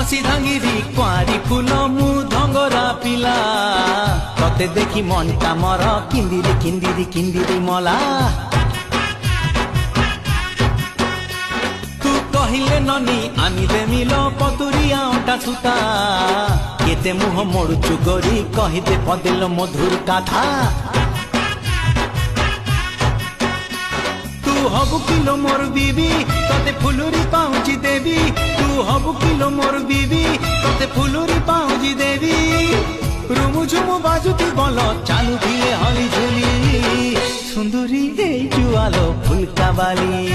सिधांगिरी कुआरी फूल मु धंगरा पिला तते देखी मनटा मर किंदिरी किंदिरी किंदिरी मला तू कहिले ननी आमी देमिल पतुरिया अंटा सुता केते मुह मोड़ुचु गोरी कहिदे पदेल मधुर कथा तू हबु किलो मोर बीबी तते फुलुरी पाउची देवी तू हबु किलो मोर बीबी तते फुलुरी पाउची देवी रुमु झुमु बाजुती बोलो चालू दिए हली झुली सुंदरी ए जुआलो फुलका बाली।